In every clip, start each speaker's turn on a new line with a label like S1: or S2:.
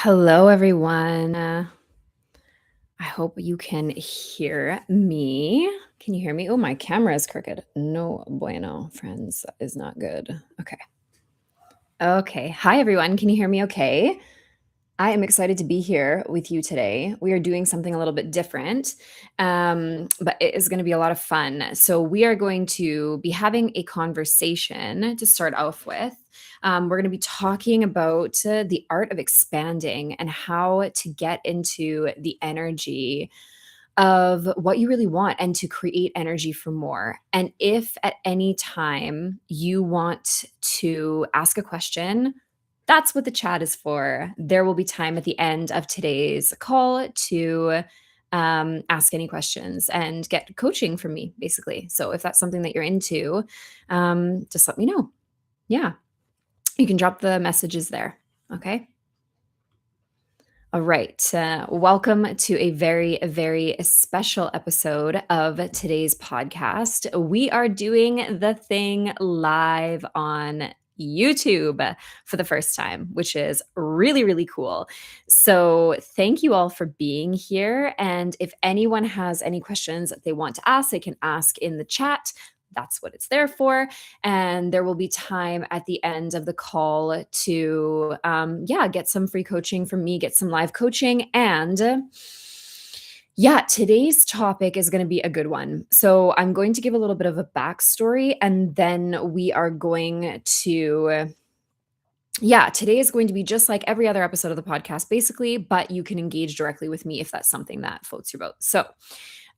S1: Hello, everyone. I hope you can hear me. Can you hear me? Oh, my camera is crooked. No bueno, friends. That is not good. Okay. Okay. Hi, everyone. Can you hear me okay? I am excited to be here with you today. We are doing something a little bit different, but it is going to be a lot of fun. So, we are going to be having a conversation to start off with. We're going to be talking about the art of expanding and how to get into the energy of what you really want and to create energy for more. And if at any time you want to ask a question, that's what the chat is for. There will be time at the end of today's call to ask any questions and get coaching from me, basically. So if that's something that you're into, just let me know. Yeah, you can drop the messages there. Okay. All right. Welcome to a very, very special episode of today's podcast. We are doing the thing live on YouTube for the first time, which is really, really cool. So, thank you all for being here. And if anyone has any questions that they want to ask, they can ask in the chat. That's what it's there for. And there will be time at the end of the call to get some free coaching from me, get some live coaching. And yeah, today's topic is going to be a good one. So I'm going to give a little bit of a backstory, and then we are going to today is going to be just like every other episode of the podcast, basically, but you can engage directly with me if that's something that floats your boat. So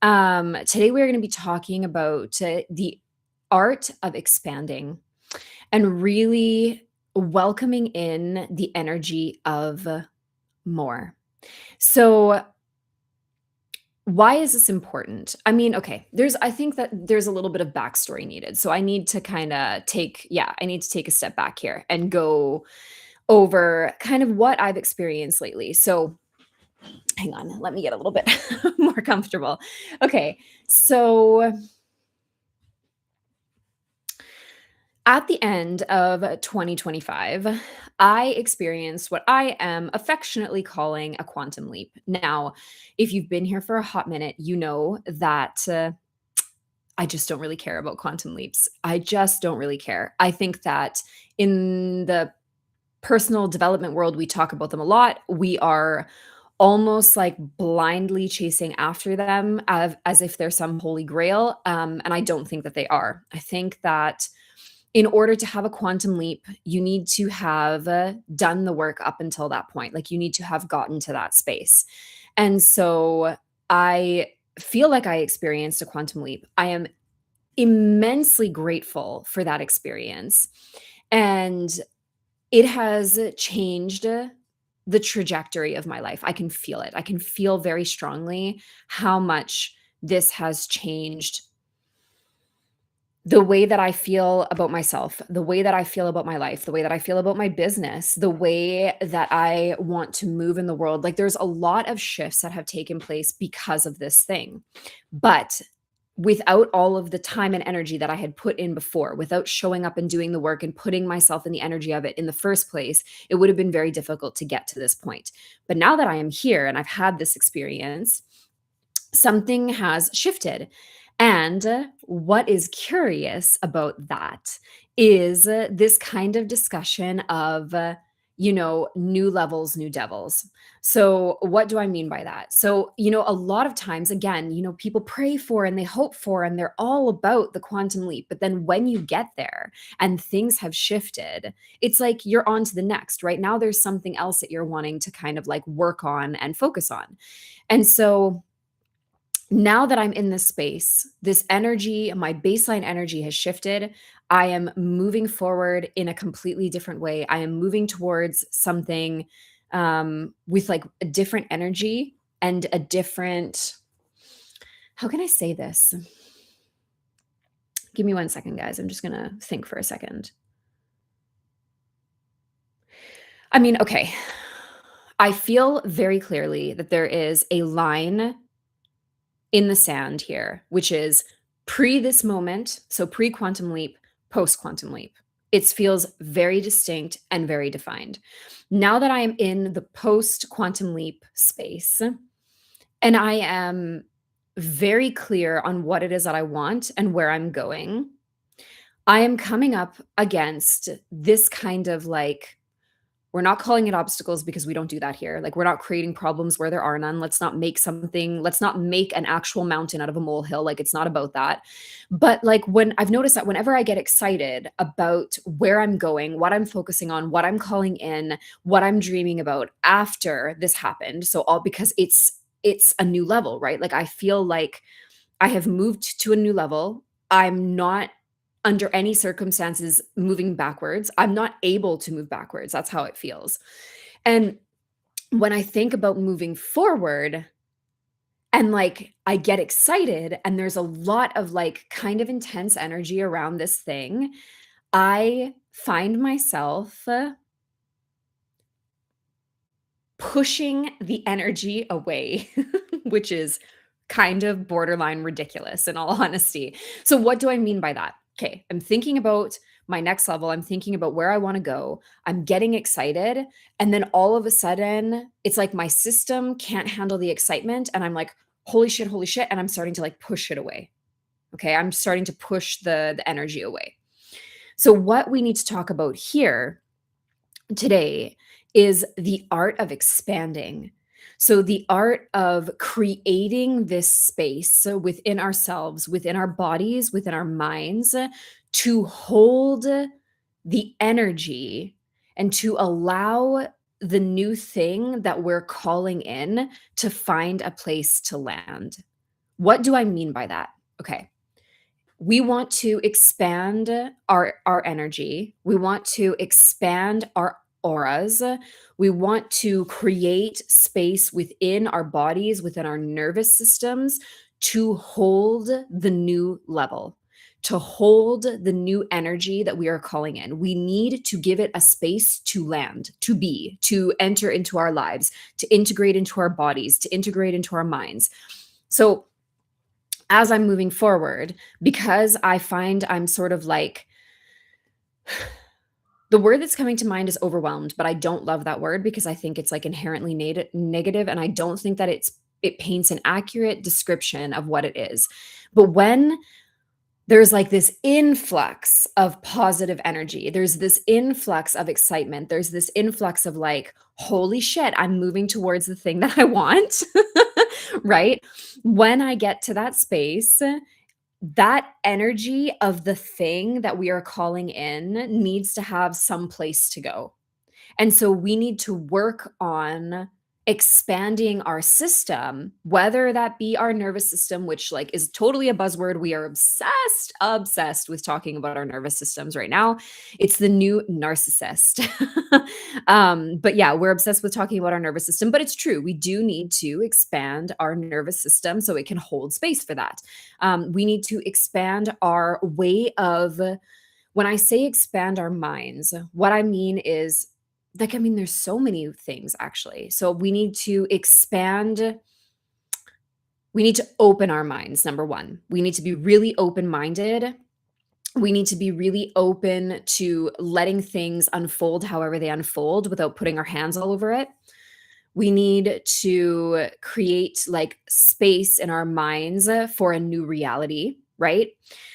S1: today we're going to be talking about the art of expanding and really welcoming in the energy of more. So, why is this important? I mean, okay, I think that there's a little bit of backstory needed. So, I need to I need to take a step back here and go over kind of what I've experienced lately. So, hang on, let me get a little bit more comfortable. Okay, so at the end of 2025, I experienced what I am affectionately calling a quantum leap. Now, if you've been here for a hot minute, you know that I just don't really care about quantum leaps. I just don't really care. I think that in the personal development world, we talk about them a lot. We are almost like blindly chasing after them as if they're some holy grail. And I don't think that they are. I think that in order to have a quantum leap, you need to have done the work up until that point. Like you need to have gotten to that space. And so I feel like I experienced a quantum leap. I am immensely grateful for that experience. And it has changed the trajectory of my life. I can feel it. I can feel very strongly how much this has changed the way that I feel about myself, the way that I feel about my life, the way that I feel about my business, the way that I want to move in the world. Like there's a lot of shifts that have taken place because of this thing. But without all of the time and energy that I had put in before, without showing up and doing the work and putting myself in the energy of it in the first place, it would have been very difficult to get to this point. But now that I am here and I've had this experience, something has shifted. And what is curious about that is this kind of discussion of, new levels, new devils. So, what do I mean by that? So, a lot of times, again, people pray for and they hope for, and they're all about the quantum leap. But then when you get there and things have shifted, it's like you're on to the next, right? Now there's something else that you're wanting to kind of like work on and focus on. And so, now that I'm in this space, this energy, my baseline energy has shifted. I am moving forward in a completely different way. I am moving towards something with like a different energy and a different, how can I say this? Give me 1 second, guys. I'm just going to think for a second. I mean, okay. I feel very clearly that there is a line in the sand here, which is pre this moment, so pre quantum leap, post quantum leap. It feels very distinct and very defined. Now that I am in the post quantum leap space and I am very clear on what it is that I want and where I'm going, I am coming up against this kind of like, we're not calling it obstacles because we don't do that here. Like, we're not creating problems where there are none. Let's not make an actual mountain out of a molehill. Like, it's not about that. But like, when I've noticed that whenever I get excited about where I'm going, what I'm focusing on, what I'm calling in, what I'm dreaming about after this happened. So all because it's a new level, right? Like, I feel like I have moved to a new level. I'm not under any circumstances moving backwards. I'm not able to move backwards. That's how it feels. And when I think about moving forward and like I get excited and there's a lot of like kind of intense energy around this thing, I find myself pushing the energy away, which is kind of borderline ridiculous in all honesty. So, what do I mean by that? Okay, I'm thinking about my next level. I'm thinking about where I want to go. I'm getting excited. And then all of a sudden, it's like my system can't handle the excitement. And I'm like, holy shit, holy shit. And I'm starting to like push it away. Okay, I'm starting to push the energy away. So, what we need to talk about here today is the art of expanding. So, the art of creating this space so within ourselves, within our bodies, within our minds, to hold the energy and to allow the new thing that we're calling in to find a place to land. What do I mean by that? Okay, we want to expand our energy. We want to expand our auras. We want to create space within our bodies, within our nervous systems to hold the new level, to hold the new energy that we are calling in. We need to give it a space to land, to be, to enter into our lives, to integrate into our bodies, to integrate into our minds. So as I'm moving forward, because I find I'm sort of like, the word that's coming to mind is overwhelmed, but I don't love that word because I think it's like inherently negative, and I don't think that it paints an accurate description of what it is. But when there's like this influx of positive energy, there's this influx of excitement, there's this influx of like, holy shit, I'm moving towards the thing that I want, right? When I get to that space, that energy of the thing that we are calling in needs to have some place to go. And so we need to work on expanding our system, whether that be our nervous system, which like is totally a buzzword. We are obsessed with talking about our nervous systems right now. It's the new narcissist. But yeah, we're obsessed with talking about our nervous system, but it's true. We do need to expand our nervous system so it can hold space for that. We need to expand our way of, when I say expand our minds, what I mean is, like, I mean, there's so many things actually. So we need to expand, we need to open our minds, number one. We need to be really open-minded. We need to be really open to letting things unfold however they unfold without putting our hands all over it. We need to create like space in our minds for a new reality, right?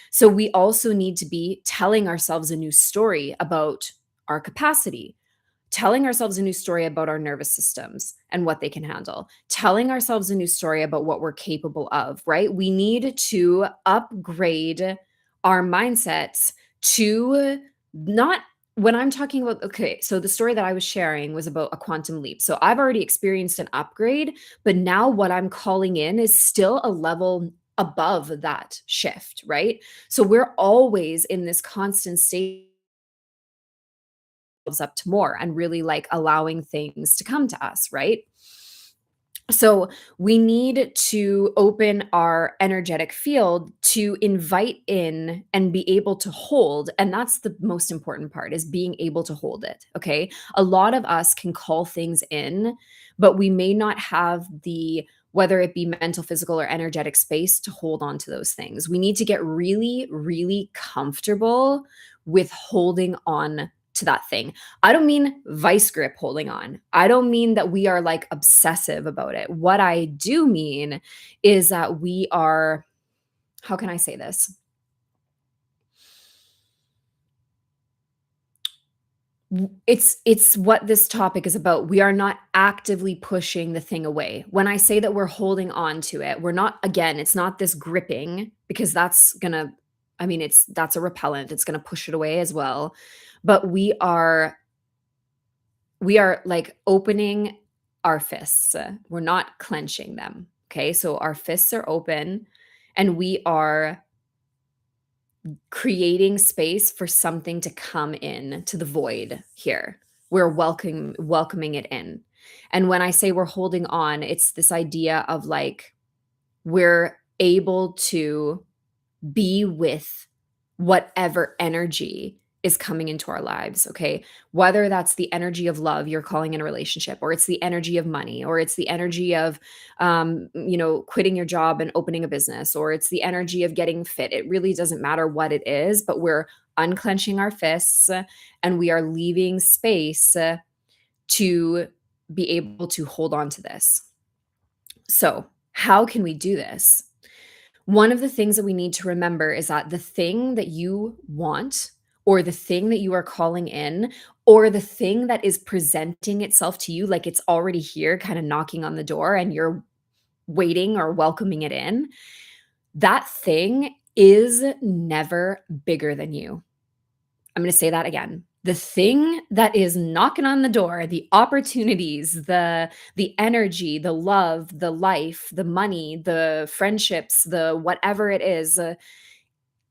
S1: So we also need to be telling ourselves a new story about our capacity, telling ourselves a new story about our nervous systems and what they can handle, telling ourselves a new story about what we're capable of, right? We need to upgrade our mindsets to not, when I'm talking about, okay, so the story that I was sharing was about a quantum leap. So I've already experienced an upgrade, but now what I'm calling in is still a level above that shift, right? So we're always in this constant state up to more and really like allowing things to come to us, right? So we need to open our energetic field to invite in and be able to hold. And that's the most important part, is being able to hold it. Okay. A lot of us can call things in, but we may not have the, whether it be mental, physical, or energetic space to hold on to those things. We need to get really, really comfortable with holding on to that thing. I don't mean vice grip holding on. I don't mean that we are like obsessive about it. What I do mean is that we are, how can I say this? It's what this topic is about. We are not actively pushing the thing away. When I say that we're holding on to it, we're not, again, it's not this gripping, because that's gonna, I mean, that's a repellent. It's gonna push it away as well. But we are like opening our fists. We're not clenching them. Okay? So our fists are open, and we are creating space for something to come in to the void here. We're welcoming it in. And when I say we're holding on, it's this idea of like we're able to be with whatever energy is coming into our lives, okay? Whether that's the energy of love you're calling in a relationship, or it's the energy of money, or it's the energy of quitting your job and opening a business, or it's the energy of getting fit. It really doesn't matter what it is, but we're unclenching our fists, and we are leaving space to be able to hold on to this. So, how can we do this? One of the things that we need to remember is that the thing that you want, or the thing that you are calling in, or the thing that is presenting itself to you, like it's already here, kind of knocking on the door, and you're waiting or welcoming it in, that thing is never bigger than you. I'm going to say that again. The thing that is knocking on the door, the opportunities, the energy, the love, the life, the money, the friendships, the whatever it is,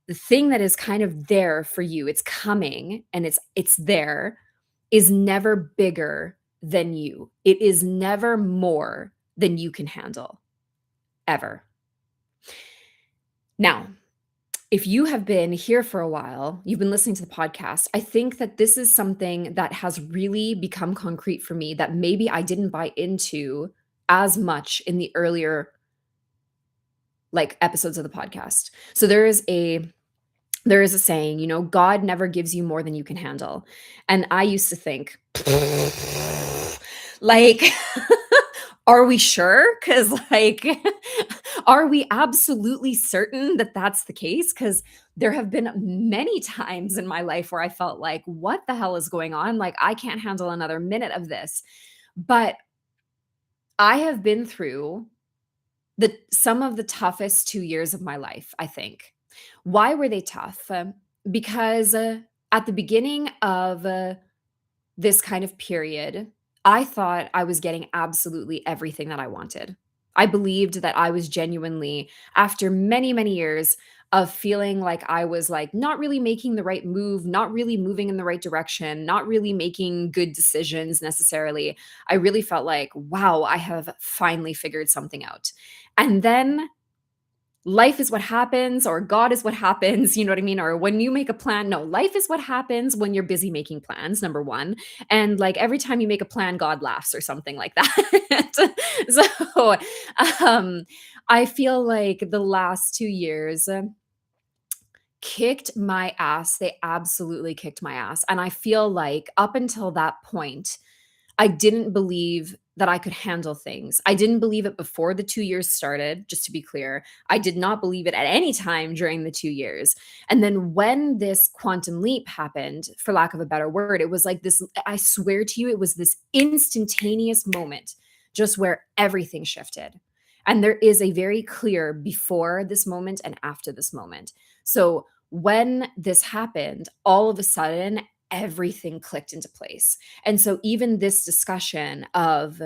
S1: the thing that is kind of there for you, it's coming and it's there, is never bigger than you. It is never more than you can handle, ever. Now, if you have been here for a while, you've been listening to the podcast, I think that this is something that has really become concrete for me that maybe I didn't buy into as much in the earlier like episodes of the podcast. So there is a saying, God never gives you more than you can handle. And I used to think, like, are we sure? Because, like, are we absolutely certain that that's the case? Because there have been many times in my life where I felt like, what the hell is going on? Like, I can't handle another minute of this. But I have been through some of the toughest 2 years of my life, I think. Why were they tough? Because at the beginning of this kind of period, I thought I was getting absolutely everything that I wanted. I believed that I was genuinely, after many, many years of feeling like I was like not really making the right move, not really moving in the right direction, not really making good decisions necessarily, I really felt like, wow, I have finally figured something out. And then life is what happens, or God is what happens, you know what I mean? Or when you make a plan, no, life is what happens when you're busy making plans, number one. And like every time you make a plan, God laughs or something like that. So um, I feel like the last 2 years kicked my ass. They absolutely kicked my ass. And I feel like up until that point, I didn't believe that I could handle things. I didn't believe it before the 2 years started, just to be clear. I did not believe it at any time during the 2 years. And then when this quantum leap happened, for lack of a better word, it was like this, I swear to you, it was this instantaneous moment just where everything shifted. And there is a very clear before this moment and after this moment. So when this happened, all of a sudden, everything clicked into place. And so even this discussion of,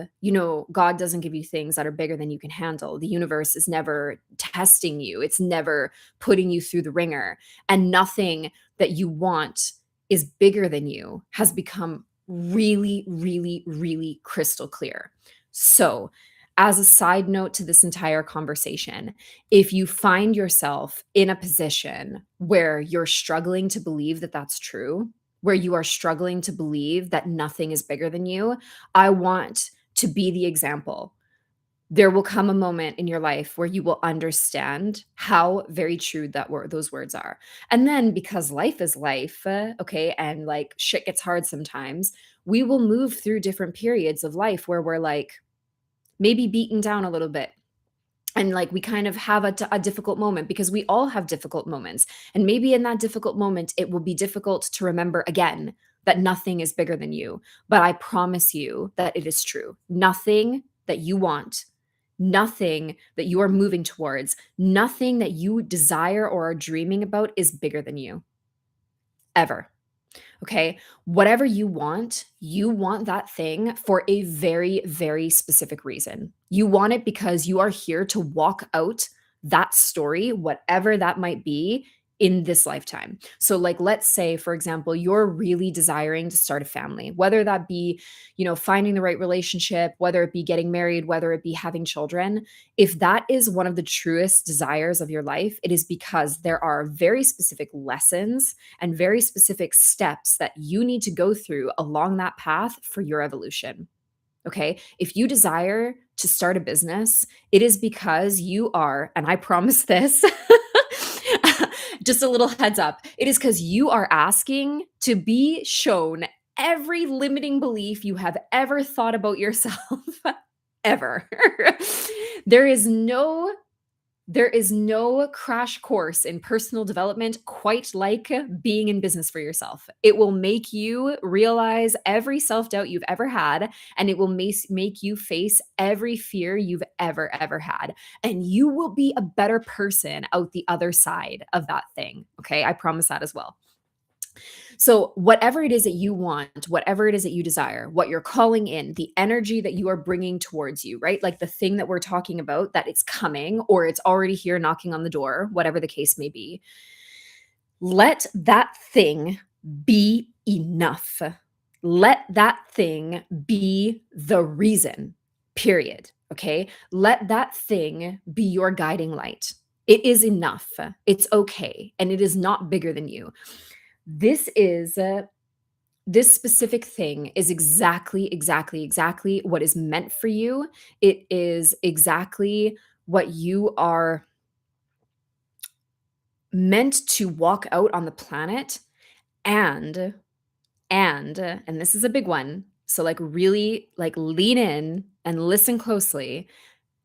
S1: God doesn't give you things that are bigger than you can handle. The universe is never testing you. It's never putting you through the ringer. And nothing that you want is bigger than you has become really, really, really crystal clear. So, as a side note to this entire conversation, if you find yourself in a position where you're struggling to believe that that's true, where you are struggling to believe that nothing is bigger than you, I want to be the example. there will come a moment in your life where you will understand how very true those words are. And then because life is life, okay, and like shit gets hard sometimes, we will move through different periods of life where we're like maybe beaten down a little bit, and like we kind of have a difficult moment, because we all have difficult moments, and maybe in that difficult moment it will be difficult to remember again that nothing is bigger than you. But I promise you that it is true. Nothing that you want, nothing that you are moving towards, nothing that you desire or are dreaming about is bigger than you, ever. Okay. Whatever you want that thing for a very, very specific reason. You want it because you are here to walk out that story, whatever that might be, in this lifetime. So, like, let's say, for example, you're really desiring to start a family, whether that be, finding the right relationship, whether it be getting married, whether it be having children. If that is one of the truest desires of your life, it is because there are very specific lessons and very specific steps that you need to go through along that path for your evolution. Okay. If you desire to start a business, it is because you are, and I promise this, just a little heads up, it is because you are asking to be shown every limiting belief you have ever thought about yourself, ever. there is no there is no crash course in personal development quite like being in business for yourself. It will make you realize every self doubt you've ever had, and it will make you face every fear you've ever had. And you will be a better person out the other side of that thing. Okay. I promise that as well. So, whatever it is that you want, whatever it is that you desire, what you're calling in, the energy that you are bringing towards you, right? Like the thing that we're talking about, that it's coming or it's already here knocking on the door, whatever the case may be, let that thing be enough. Let that thing be the reason, period. Okay. Let that thing be your guiding light. It is enough. It's okay. And it is not bigger than you. This specific thing is exactly what is meant for you. It is exactly what you are meant to walk out on the planet. And this is a big one, so like really like lean in and listen closely.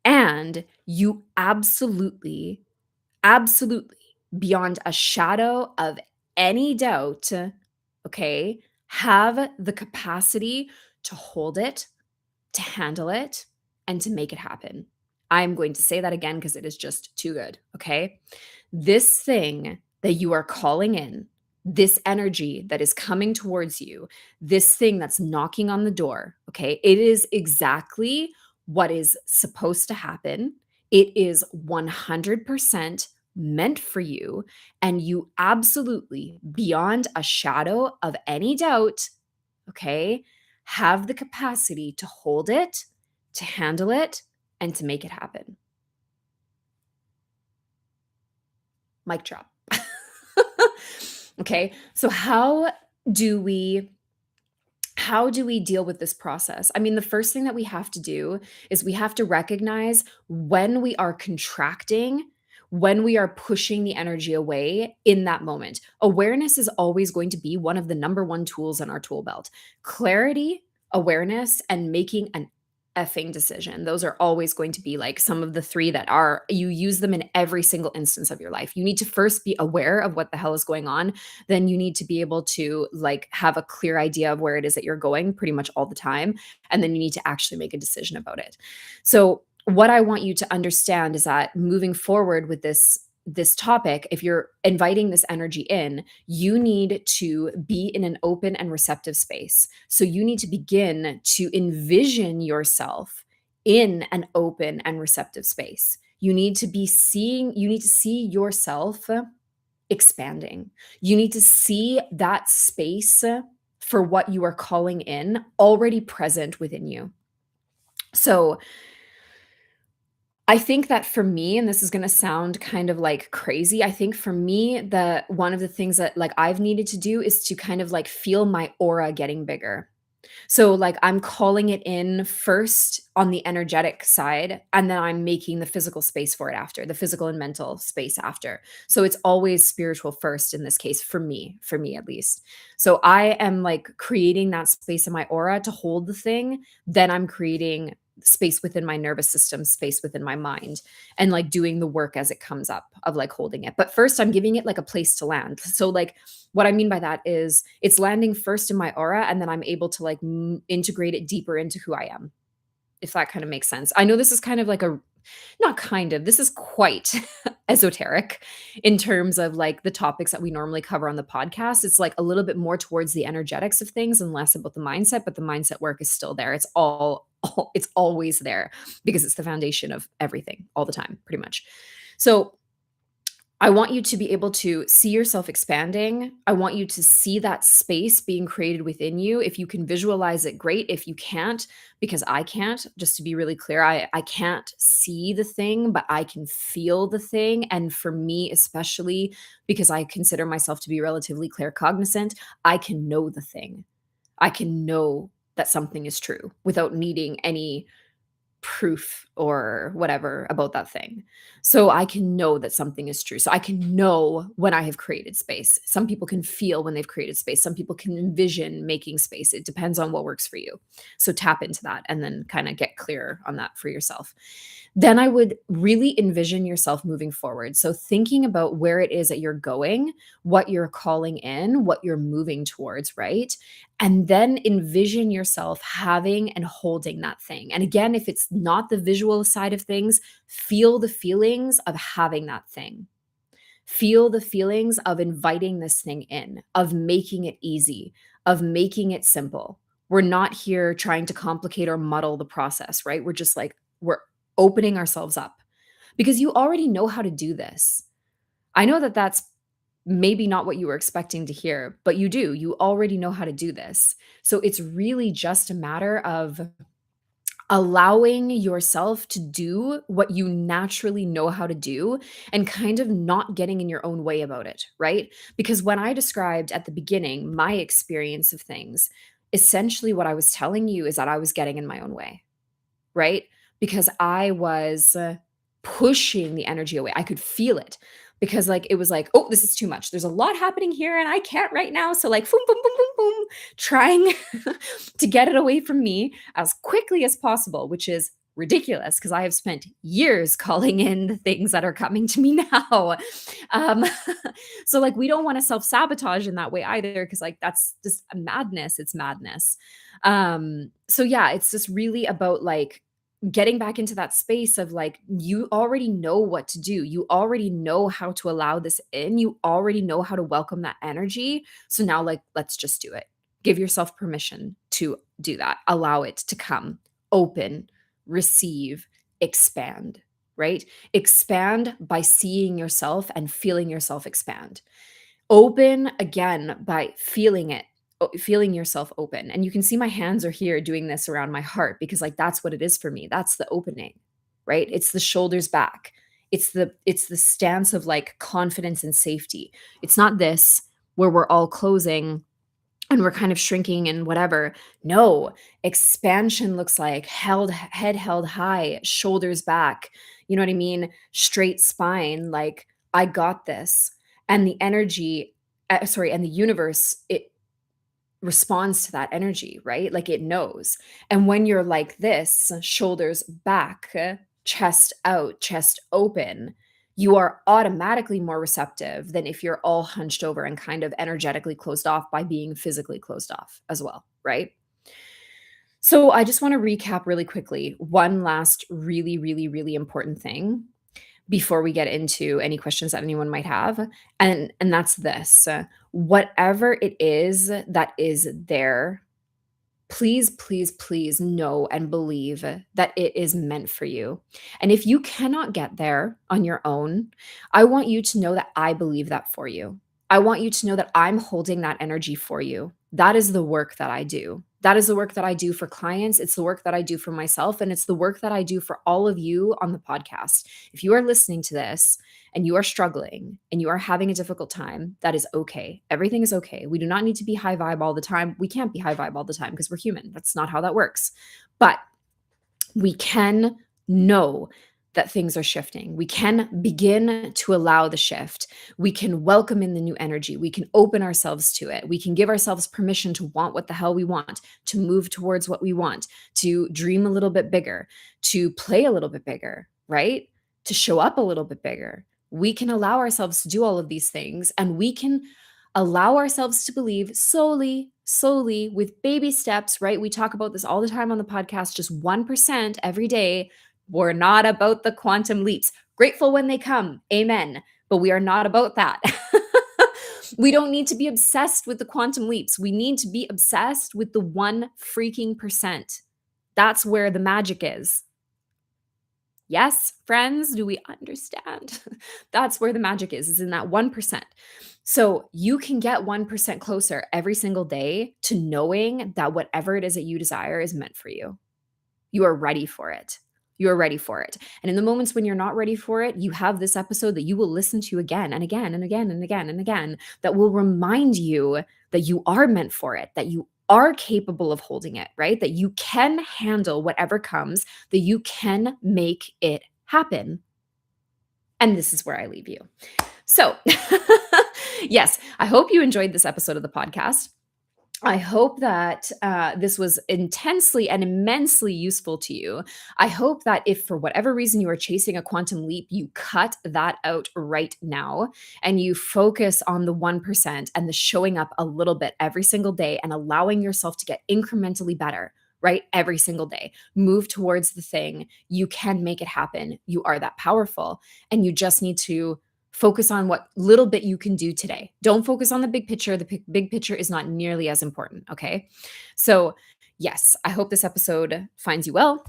S1: And you absolutely, beyond a shadow of any doubt, okay, have the capacity to hold it, to handle it, and to make it happen. I'm going to say that again because it is just too good. Okay. This thing that you are calling in, this energy that is coming towards you, this thing that's knocking on the door, okay, it is exactly what is supposed to happen. It is 100% meant for you. And you absolutely, beyond a shadow of any doubt, okay, have the capacity to hold it, to handle it, and to make it happen. Mic drop. Okay, so do we how do we deal with this process? I mean, the first thing that we have to do is we have to recognize when we are contracting, when we are pushing the energy away in that moment. Awareness is always going to be one of the number one tools in our tool belt. Clarity, awareness, and making an effing decision. Those are always going to be like some of the three that are, you use them in every single instance of your life. You need to first be aware of what the hell is going on. Then you need to be able to like have a clear idea of where it is that you're going pretty much all the time. And then you need to actually make a decision about it. So what I want you to understand is that moving forward with this topic, if you're inviting this energy in, you need to be in an open and receptive space. So you need to begin to envision yourself in an open and receptive space. You need to see yourself expanding. You need to see that space for what you are calling in already present within you. So I think that for me, and this is gonna sound kind of like crazy, I think for me, the one of the things that like I've needed to do is to kind of like feel my aura getting bigger. So, like, I'm calling it in first on the energetic side, and then I'm making the physical space for it after, the physical and mental space after. So it's always spiritual first in this case for me at least. So I am like creating that space in my aura to hold the thing, then I'm creating space within my nervous system, space within my mind, and like doing the work as it comes up of like holding it. But first I'm giving it like a place to land. So like what I mean by that is it's landing first in my aura and then I'm able to like integrate it deeper into who I am, if that kind of makes sense. I know this is kind of like a not kind of, this is quite esoteric in terms of like the topics that we normally cover on the podcast. It's like a little bit more towards the energetics of things and less about the mindset, but the mindset work is still there. It's always there because it's the foundation of everything all the time, pretty much. So I want you to be able to see yourself expanding. I want you to see that space being created within you. If you can visualize it, great. If you can't, because I can't, just to be really clear, I can't see the thing, but I can feel the thing. And for me, especially because I consider myself to be relatively claircognizant, I can know the thing. I can know that something is true without needing any proof or whatever about that thing. So I can know that something is true. So I can know when I have created space. Some people can feel when they've created space. Some people can envision making space. It depends on what works for you. So tap into that and then kind of get clear on that for yourself. Then I would really envision yourself moving forward. So thinking about where it is that you're going, what you're calling in, what you're moving towards, right? And then envision yourself having and holding that thing. And again, if it's not the visual side of things, feel the feelings of having that thing. Feel the feelings of inviting this thing in, of making it easy, of making it simple. We're not here trying to complicate or muddle the process, right? We're just like, we're opening ourselves up because you already know how to do this. I know that that's maybe not what you were expecting to hear, but you do. You already know how to do this. So it's really just a matter of allowing yourself to do what you naturally know how to do and kind of not getting in your own way about it, right? Because when I described at the beginning my experience of things, essentially what I was telling you is that I was getting in my own way, right? Because I was pushing the energy away. I could feel it because like it was like, oh, this is too much. There's a lot happening here and I can't right now. So like boom, boom, boom, boom, boom, trying to get it away from me as quickly as possible, which is ridiculous because I have spent years calling in the things that are coming to me now. Um, so like we don't want to self-sabotage in that way either, because like that's just a madness. It's madness. So yeah, it's just really about like getting back into that space of like you already know what to do. You already know how to allow this in. You already know how to welcome that energy. So now like let's just do it. Give yourself permission to do that. Allow it to come. Open, receive, expand, right? Expand by seeing yourself and feeling yourself expand. Open again by feeling it, feeling yourself open. And you can see my hands are here doing this around my heart because like that's what it is for me. That's the opening, right? It's the shoulders back. It's the stance of like confidence and safety. It's not this where we're all closing and we're kind of shrinking and whatever. No, expansion looks like head held high, shoulders back. You know what I mean? Straight spine, like I got this. And the energy, and the universe, it responds to that energy, right? Like it knows. And when you're like this, shoulders back, chest out, chest open, you are automatically more receptive than if you're all hunched over and kind of energetically closed off by being physically closed off as well, right? So I just want to recap really quickly one last really, really, really important thing before we get into any questions that anyone might have. And that's this. Whatever it is that is there, please, please, please know and believe that it is meant for you. And if you cannot get there on your own, I want you to know that I believe that for you. I want you to know that I'm holding that energy for you. That is the work that I do. That is the work that I do for clients. It's the work that I do for myself. And it's the work that I do for all of you on the podcast. If you are listening to this and you are struggling and you are having a difficult time, that is okay. Everything is okay. We do not need to be high vibe all the time. We can't be high vibe all the time because we're human. That's not how that works. But we can know that things are shifting. We can begin to allow the shift. We can welcome in the new energy. We can open ourselves to it. We can give ourselves permission to want what the hell we want, to move towards what we want, to dream a little bit bigger, to play a little bit bigger, right? To show up a little bit bigger. We can allow ourselves to do all of these things, and we can allow ourselves to believe slowly with baby steps, right? We talk about this all the time on the podcast, just 1% every day. We're not about the quantum leaps. Grateful when they come. Amen. But we are not about that. We don't need to be obsessed with the quantum leaps. We need to be obsessed with the 1 freaking percent. That's where the magic is. Yes, friends, do we understand? That's where the magic is in that 1%. So you can get 1% closer every single day to knowing that whatever it is that you desire is meant for you. You are ready for it. You are ready for it. And in the moments when you're not ready for it, you have this episode that you will listen to again and again and again and again and again that will remind you that you are meant for it, that you are capable of holding it, right? That you can handle whatever comes, that you can make it happen. And this is where I leave you. So, yes, I hope you enjoyed this episode of the podcast. I hope that this was intensely and immensely useful to you. I hope that if for whatever reason you are chasing a quantum leap, you cut that out right now and you focus on the 1% and the showing up a little bit every single day and allowing yourself to get incrementally better, right? Every single day. Move towards the thing. You can make it happen. You are that powerful. And you just need to focus on what little bit you can do today. Don't focus on the big picture. The big picture is not nearly as important. Okay. So, yes, I hope this episode finds you well.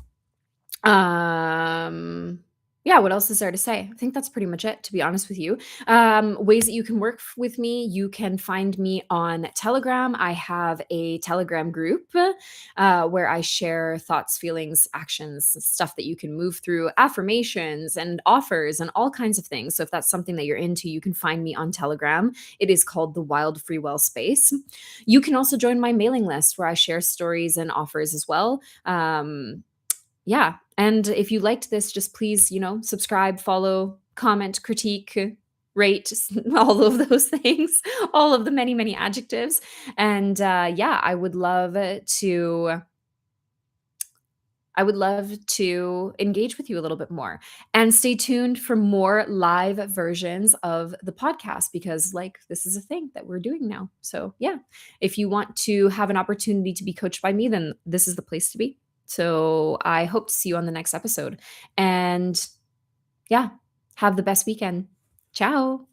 S1: Yeah, what else is there to say? I think that's pretty much it, to be honest with you. Ways that you can work with me, you can find me on Telegram. I have a Telegram group where I share thoughts, feelings, actions, stuff that you can move through, affirmations and offers and all kinds of things. So if that's something that you're into, you can find me on Telegram. It is called the Wild Free Well Space. You can also join my mailing list where I share stories and offers as well. Yeah. And if you liked this, just please, subscribe, follow, comment, critique, rate, all of those things, all of the many, many adjectives. And yeah, I would love to engage with you a little bit more, and stay tuned for more live versions of the podcast because this is a thing that we're doing now. So yeah, if you want to have an opportunity to be coached by me, then this is the place to be. So I hope to see you on the next episode, and yeah, have the best weekend. Ciao.